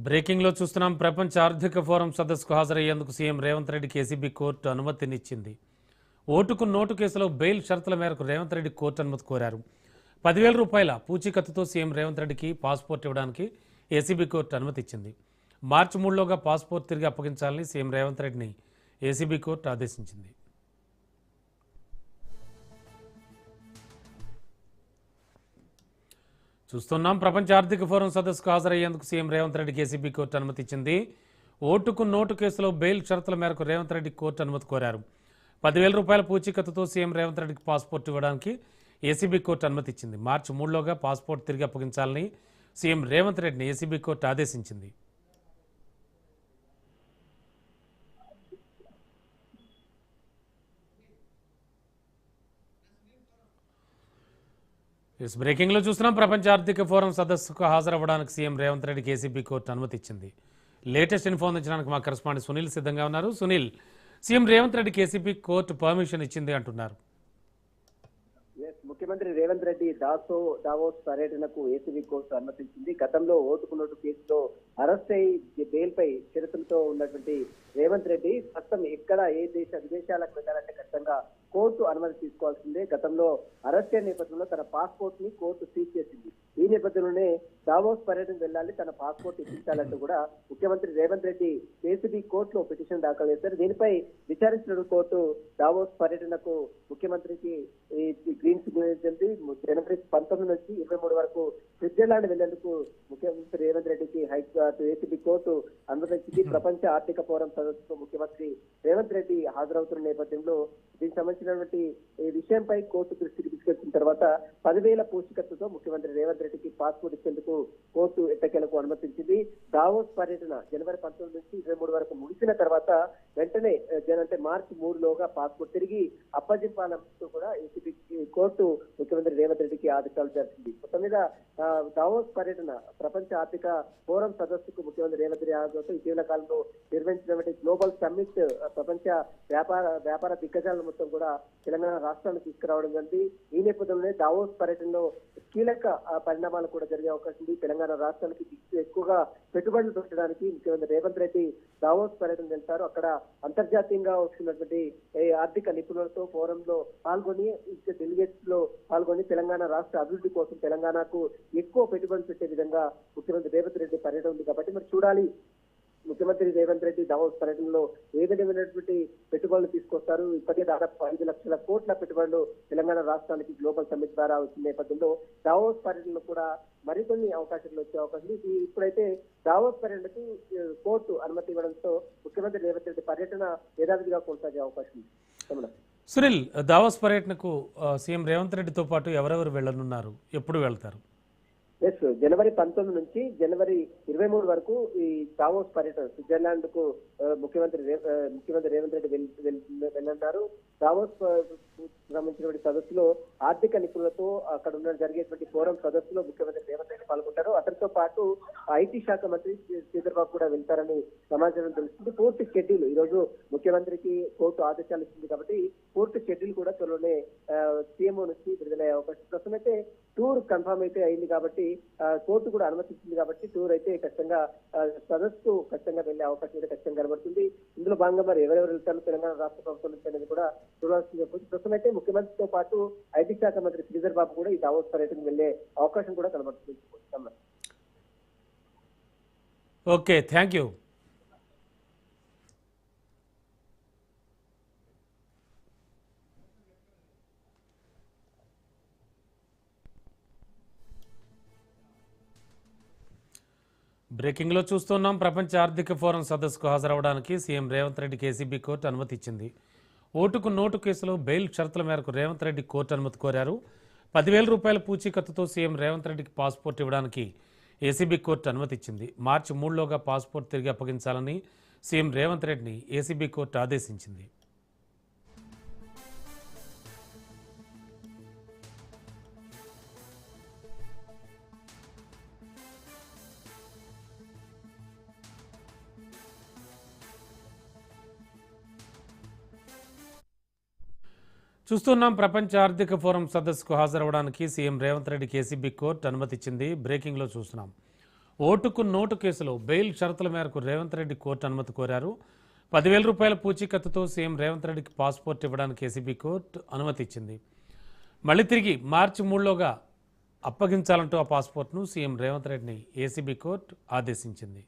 Breaking లో చూస్తున్నాం. ప్రపంచ ఆర్థిక ఫోరం సదస్సుకు హాజరయ్యేందుకు సీఎం రేవంత్ రెడ్డికి ఏసీబీ కోర్టు అనుమతినిచ్చింది. ఓటుకు నోటు కేసులో బెయిల్ షరతుల మేరకు రేవంత్ రెడ్డి కోర్టు అనుమతి కోరారు. 10,000 రూపాయల పూచీకత్తుతో సీఎం రేవంత్ రెడ్డికి పాస్పోర్ట్ ఇవ్వడానికి ఏసీబీ కోర్టు అనుమతి ఇచ్చింది. మార్చి 3లోగా పాస్పోర్ట్ తిరిగి అప్పగించాలని సీఎం రేవంత్ రెడ్డిని ఏసీబీ కోర్టు ఆదేశించింది. చూస్తున్నాం. ప్రపంచ ఆర్థిక ఫోరం సదస్సుకు హాజరయ్యేందుకు సీఎం రేవంత్ రెడ్డికి ఏసీబీ కోర్టు అనుమతి ఇచ్చింది. ఓటుకు నోటు కేసులో బెయిల్ షరతుల మేరకు రేవంత్ రెడ్డి కోర్టు అనుమతి కోరారు. 10,000 రూపాయల పూచీకత్తుతో సీఎం రేవంత్ రెడ్డికి పాస్పోర్ట్ ఇవ్వడానికి ఏసీబీ కోర్టు అనుమతి ఇచ్చింది. మార్చి 3లోగా పాస్పోర్ట్ తిరిగి అప్పగించాలని సీఎం రేవంత్ రెడ్డిని ఏసీబీ కోర్టు ఆదేశించింది. బ్రేకింగ్ లో చూస్తున్నాం. ప్రపంచ ఆర్థిక ఫోరం సదస్సుకు హాజరవ్వడానికి సీఎం రేవంత్ రెడ్డికి ఏసీబీ కోర్టు అనుమతి ఇచ్చింది. లేటెస్ట్ ఇన్ఫో అందించడానికి మా కరెస్పాండెంట్ సునీల్ సిద్ధంగా ఉన్నారు. సునీల్, సీఎం రేవంత్ రెడ్డికి ఏసీబీ కోర్టు పర్మిషన్ ఇచ్చింది అంటున్నారు. ముఖ్యమంత్రి రేవంత్ రెడ్డి దావోస్ పర్యటనకు ఏసీబీ కోర్టు అనుమతించింది. గతంలో ఓటుకు నోటు కేసులో అరెస్ట్ అయి బెయిల్ పై షరతులతో ఉన్నటువంటి రేవంత్ రెడ్డి ప్రస్తుతం ఎక్కడ ఏ విదేశాలకు వెళ్ళాలంటే ఖచ్చితంగా కోర్టు అనుమతి తీసుకోవాల్సిందే. గతంలో అరెస్ట్ అయిన నేపథ్యంలో తన పాస్పోర్ట్ ని కోర్టు సీజ్ చేసింది. ఈ నేపథ్యంలోనే దావోస్ పర్యటన వెళ్ళాలి, తన పాస్పోర్ట్ ఇప్పించాలంటూ కూడా ముఖ్యమంత్రి రేవంత్ రెడ్డి ఏసీబీ కోర్టులో పిటిషన్ దాఖలు చేశారు. దీనిపై విచారించిన కోర్టు దావోస్ పర్యటనకు ముఖ్యమంత్రికి గ్రీన్ సిగ్నల్ ఇచ్చింది. జనవరి 19 నుంచి 23 వరకు స్విట్జర్లాండ్ వెళ్లేందుకు ముఖ్యమంత్రి రేవంత్ రెడ్డికి హైకోర్టు ఏసీబీ కోర్టు అనుమతించింది. ప్రపంచ ఆర్థిక ఫోరం సదస్సుకు ముఖ్యమంత్రి రేవంత్ రెడ్డి హాజరవుతున్న నేపథ్యంలో దీనికి సంబంధించినటువంటి ఈ విషయంపై కోర్టు దృష్టికి తీసుకొచ్చిన తర్వాత 10,000 పూచీకత్తుతో ముఖ్యమంత్రి రేవంత్ రెడ్డికి పాస్పోర్ట్ ఇచ్చేందుకు కోర్టు ఎట్టకేలకు అనుమతించింది. దావోస్ పర్యటన జనవరి 19 నుంచి 23 వరకు ముగిసిన తర్వాత వెంటనే అంటే మార్చి 3లోగా పాస్పోర్ట్ తిరిగి అప్పగింపాలంటూ కూడా ఏసీబీ కోర్టు ముఖ్యమంత్రి రేవంత్ రెడ్డికి ఆదేశాలు చేసింది. మొత్తం మీద దావోస్ పర్యటన ప్రపంచ ఆర్థిక ఫోరం సదస్సుకు ముఖ్యమంత్రి రేవంత్ రెడ్డి హాజరవుతూ ఇటీవల కాలంలో నిర్వహించినటువంటి గ్లోబల్ సమ్మిట్ ప్రపంచ వ్యాపార దిగ్గజాలను మొత్తం కూడా తెలంగాణ రాష్ట్రాన్ని తీసుకురావడం జరిగింది. ఈ నేపథ్యంలోనే దావోస్ పర్యటనలో కీలక పరిణామాలు కూడా జరిగే అవకాశం ఉంది. తెలంగాణ రాష్ట్రానికి ఎక్కువగా పెట్టుబడులు పెట్టడానికి ముఖ్యమంత్రి రేవంత్ రెడ్డి దావోస్ పర్యటన వెళ్తారు. అక్కడ అంతర్జాతీయంగా వస్తున్నటువంటి ఆర్థిక నిపుణులతో ఫోరంలో పాల్గొని డెలిగేట్స్ లో పాల్గొని తెలంగాణ రాష్ట్ర అభివృద్ధి కోసం తెలంగాణకు ఎక్కువ పెట్టుబడులు పెట్టే విధంగా ముఖ్యమంత్రి రేవంత్ రెడ్డి పర్యటన ఉంది. కాబట్టి మరి చూడాలి ముఖ్యమంత్రి రేవంత్ రెడ్డి దావోస్ పర్యటనలో ఏ విధమైనటువంటి పెట్టుబడులు తీసుకొస్తారు. ఇప్పటికే దాదాపు 5 లక్షల కోట్ల పెట్టుబడులు తెలంగాణ రాష్ట్రానికి గ్లోబల్ సమ్మిట్ ద్వారా వచ్చిన నేపథ్యంలో దావోస్ పర్యటనలో కూడా మరికొన్ని అవకాశాలు వచ్చే అవకాశం ఉంది. ఇప్పుడైతే దావోస్ పర్యటనకు కోర్టు అనుమతి ఇవ్వడంతో ముఖ్యమంత్రి రేవంత్ రెడ్డి పర్యటన యథావిధిగా కొనసాగే అవకాశం ఉంది. సునీల్, దావోస్ పర్యటనకు సీఎం రేవంత్ రెడ్డితో పాటు ఎవరెవరు వెళ్ళనున్నారు, ఎప్పుడు వెళ్తారు? జనవరి 19 నుంచి జనవరి 23 వరకు ఈ దావోస్ పర్యటన స్విట్జర్లాండ్ కు ముఖ్యమంత్రి రేవంత్ రెడ్డి వెళ్ళన్నారు. దావోస్ సంబంధించినటువంటి సదస్సులో ఆర్థిక నిపుణులతో అక్కడ ఉన్న జరిగేటువంటి ఫోరం సదస్సులో ముఖ్యమంత్రి రేవంత్ రెడ్డి పాల్గొంటారు. అతనితో పాటు ఐటీ శాఖ మంత్రి శ్రీధర్ బాబు కూడా వెళ్తారని సమాచారం తెలుస్తుంది. పూర్తి షెడ్యూల్ ఈ రోజు ముఖ్యమంత్రికి కోర్టు ఆదేశాలు ఇచ్చింది కాబట్టి పూర్తి షెడ్యూల్ కూడా త్వరలోనే సీఎంఓ నుంచి విడుదలయ్యే అవకాశం. ప్రస్తుతం అయితే టూర్ కన్ఫర్మ్ అయితే అయింది కాబట్టి కోర్టు కూడా అనుమతించింది కాబట్టి టూర్ అయితే ఖచ్చితంగా సదస్సు ఖచ్చితంగా వెళ్లే అవకాశం అయితే ఖచ్చితంగా కనబడుతుంది. ఇందులో భాగంగా మరి ఎవరెవరు వెళ్తారు తెలంగాణ రాష్ట్ర ప్రభుత్వం నుంచి అనేది కూడా చూడాల్సింది. ప్రస్తుతం అయితే ముఖ్యమంత్రితో పాటు ఐటీ శాఖ మంత్రి శ్రీధర్ బాబు కూడా ఈ దావోస్ పర్యటనకు వెళ్లే అవకాశం కూడా కనబడుతుంది. Okay, thank you. బ్రేకింగ్ లో చూస్తున్నాం. ప్రపంచ ఆర్థిక ఫోరం సదస్సుకు హాజరవడానికి సీఎం రేవంత్ రెడ్డికి ఏసీబీ కోర్టు అనుమతి ఇచ్చింది. ఓటుకు నోటు కేసులో బెయిల్ షరతుల మేరకు రేవంత్ రెడ్డి కోర్టు అనుమతి కోరారు. 10,000 రూపాయల పూచీకత్తుతో సీఎం రేవంత్ రెడ్డికి పాస్పోర్ట్ ఇవ్వడానికి ఏసీబీ కోర్టు అనుమతి ఇచ్చింది. మార్చి 3లోగా పాస్పోర్ట్ తిరిగి అప్పగించాలని సీఎం రేవంత్ రెడ్డిని ఏసీబీ కోర్టు ఆదేశించింది. చూస్తున్నాం. ప్రపంచ ఆర్థిక ఫోరం సదస్సుకు హాజరవడానికి సీఎం రేవంత్ రెడ్డికి ఏసీబీ కోర్టు అనుమతి ఇచ్చింది. బ్రేకింగ్లో చూస్తున్నాం. ఓటుకు నోటు కేసులో బెయిల్ షరతుల మేరకు రేవంత్ రెడ్డి కోర్టు అనుమతి కోరారు. 10,000 రూపాయల పూచీకత్తుతో సీఎం రేవంత్ రెడ్డికి పాస్పోర్ట్ ఇవ్వడానికి ఏసీబీ కోర్టు అనుమతి ఇచ్చింది. మళ్ళీ తిరిగి మార్చి 3లోగా అప్పగించాలంటూ ఆ పాస్పోర్ట్ను సీఎం రేవంత్ రెడ్డిని ఏసీబీ కోర్టు ఆదేశించింది.